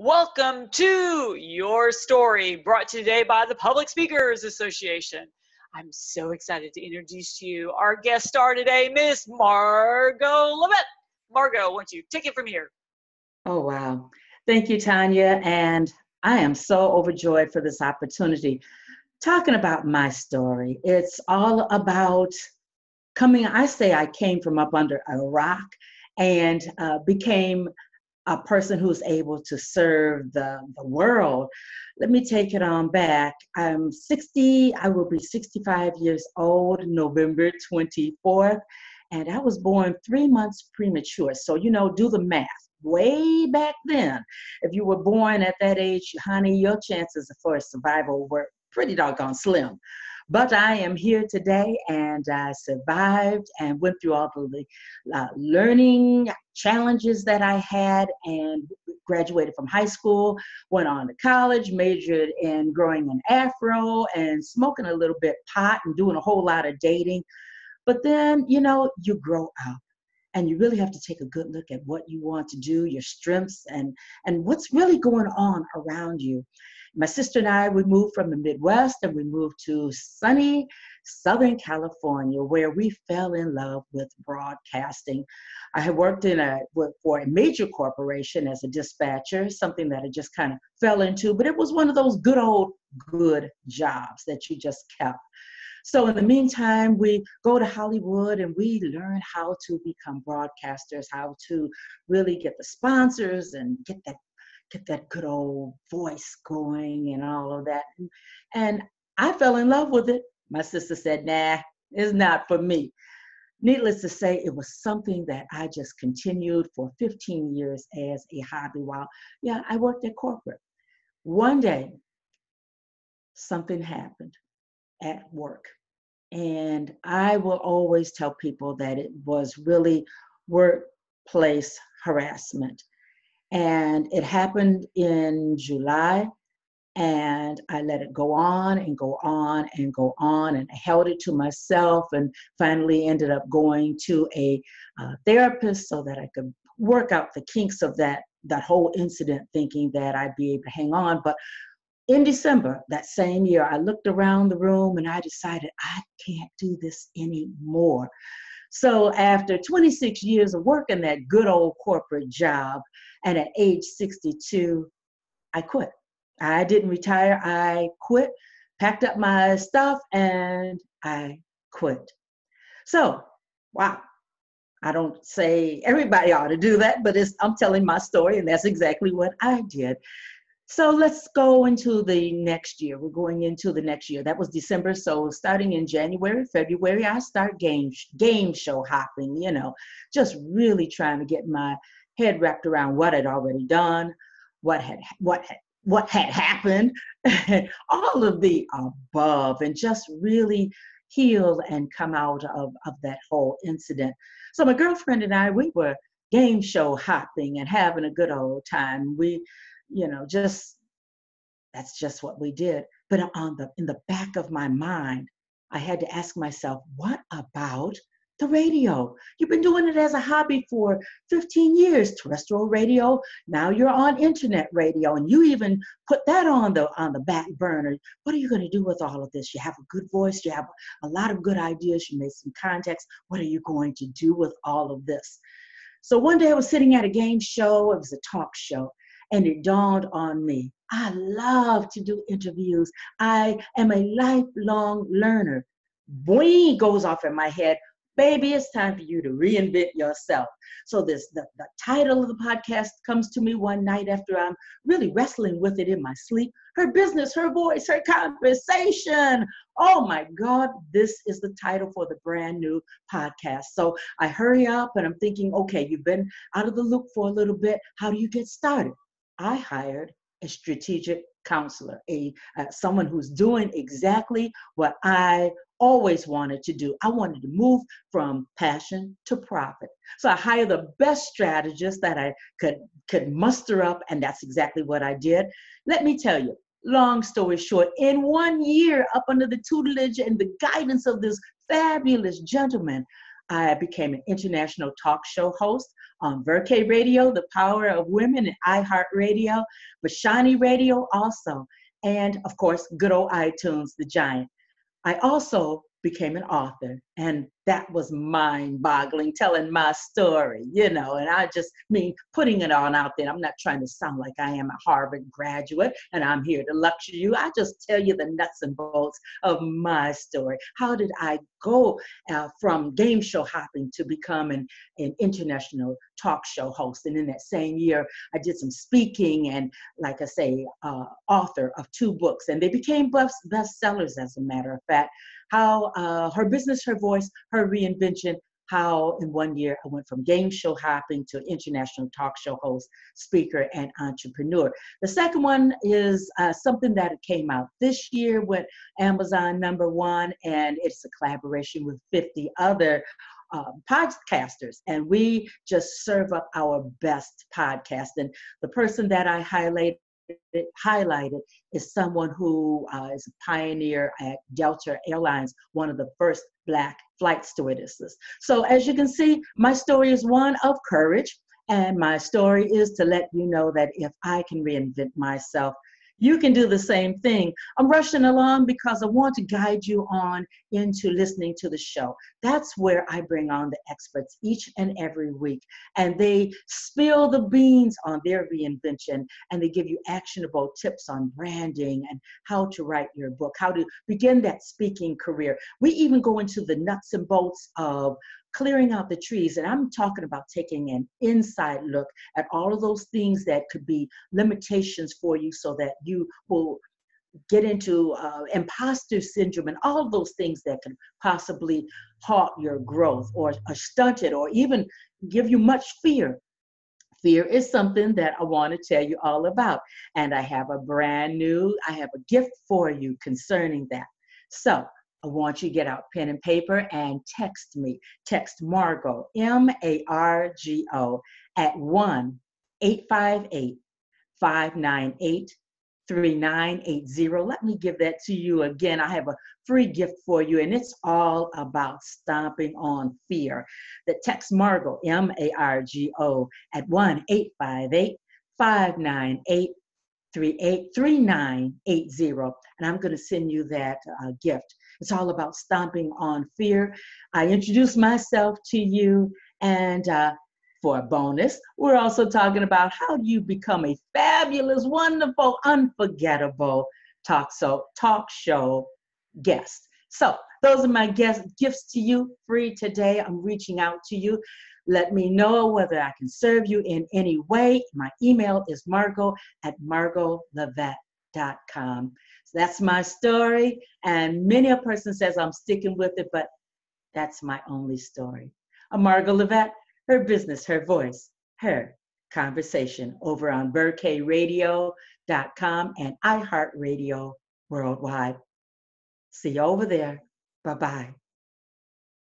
Welcome to Your Story, brought to you today by the Public Speakers Association. I'm so excited to introduce to you our guest star today, Miss Margo Lovett. Margo, why don't you take it from here? Oh, wow. Thank you, Tanya. And I am so overjoyed for this opportunity. Talking about my story, it's all about I came from up under a rock and became a person who's able to serve the world. Let me take it on back. I'm 60, I will be 65 years old, November 24th, and I was born 3 months premature. So, do the math. Way back then, if you were born at that age, honey, your chances for survival were pretty doggone slim. But I am here today, and I survived and went through all of the learning challenges that I had, and graduated from high school, went on to college, majored in growing an afro and smoking a little bit pot and doing a whole lot of dating. But then, you grow up. And you really have to take a good look at what you want to do, your strengths, and what's really going on around you. My sister and I, we moved from the Midwest and we moved to sunny Southern California, where we fell in love with broadcasting. I had worked for a major corporation as a dispatcher, something that I just kind of fell into, but it was one of those good jobs that you just kept. So in the meantime, we go to Hollywood and we learn how to become broadcasters, how to really get the sponsors and get that good old voice going and all of that. And I fell in love with it. My sister said, nah, it's not for me. Needless to say, it was something that I just continued for 15 years as a hobby while, I worked at corporate. One day, something happened at work. And I will always tell people that it was really workplace harassment. And it happened in July, and I let it go on and go on and go on, and I held it to myself, and finally ended up going to a therapist so that I could work out the kinks of that whole incident, thinking that I'd be able to hang on. But in December, that same year, I looked around the room and I decided I can't do this anymore. So after 26 years of working that good old corporate job, and at age 62, I quit. I didn't retire, I quit, packed up my stuff, and I quit. So, wow. I don't say everybody ought to do that, but I'm telling my story, and that's exactly what I did. So let's go into the next year. We're going into the next year. That was December. So starting in January, February, I start game show hopping, just really trying to get my head wrapped around what I'd already done, what had happened, all of the above, and just really heal and come out of that whole incident. So my girlfriend and I, we were game show hopping and having a good old time. We that's just what we did. But in the back of my mind, I had to ask myself, what about the radio? You've been doing it as a hobby for 15 years, terrestrial radio. Now you're on internet radio, and you even put that on the back burner. What are you going to do with all of this? You have a good voice, you have a lot of good ideas, you made some contacts. What are you going to do with all of this? So one day I was sitting at a game show. It was a talk show. And it dawned on me, I love to do interviews. I am a lifelong learner. Boing goes off in my head. Baby, it's time for you to reinvent yourself. So the title of the podcast comes to me one night after I'm really wrestling with it in my sleep. Her business, her voice, her conversation. Oh my God, this is the title for the brand new podcast. So I hurry up and I'm thinking, okay, you've been out of the loop for a little bit. How do you get started? I hired a strategic counselor, someone who's doing exactly what I always wanted to do. I wanted to move from passion to profit. So I hired the best strategist that I could muster up, and that's exactly what I did. Let me tell you, long story short, in 1 year, up under the tutelage and the guidance of this fabulous gentleman, I became an international talk show host. on Verke Radio, The Power of Women, and iHeartRadio, Vashani Radio also, and of course, good old iTunes, the giant. I also became an author, and that was mind-boggling, telling my story, and I just mean putting it on out there. I'm not trying to sound like I am a Harvard graduate and I'm here to lecture you. I just tell you the nuts and bolts of my story. How did I go from game show hopping to become an international talk show host? And in that same year, I did some speaking and, like I say, author of 2 books, and they became bestsellers, as a matter of fact. How Her Business, Her Voice, Her Reinvention, how in 1 year I went from game show hopping to international talk show host, speaker, and entrepreneur. The second one is something that came out this year with Amazon #1, and it's a collaboration with 50 other podcasters, and we just serve up our best podcast. And the person that I highlighted is someone who is a pioneer at Delta Airlines, one of the first Black flight stewardesses. So as you can see, my story is one of courage, and my story is to let you know that if I can reinvent myself, you can do the same thing. I'm rushing along because I want to guide you on into listening to the show. That's where I bring on the experts each and every week, and they spill the beans on their reinvention, and they give you actionable tips on branding and how to write your book, how to begin that speaking career. We even go into the nuts and bolts of clearing out the trees, and I'm talking about taking an inside look at all of those things that could be limitations for you, so that you will get into imposter syndrome and all of those things that could possibly halt your growth or stunt it, or even give you much fear. Fear is something that I want to tell you all about, and I have a gift for you concerning that. So I want you to get out pen and paper and text me. Text Margo, MARGO, at 1-858-598-3980. Let me give that to you again. I have a free gift for you, and it's all about stomping on fear. The text Margo, MARGO, at 1-858-598-3980, and I'm going to send you that gift. It's all about stomping on fear. I introduce myself to you, and for a bonus, we're also talking about how do you become a fabulous, wonderful, unforgettable talk show guest. So those are my gifts to you, free today. I'm reaching out to you. Let me know whether I can serve you in any way. My email is margolovett.com. So that's my story, and many a person says I'm sticking with it, but that's my only story. I'm Margo Lovett, her business, her voice, her conversation, over on BurkeyRadio.com and iHeartRadio worldwide. See you over there. Bye-bye.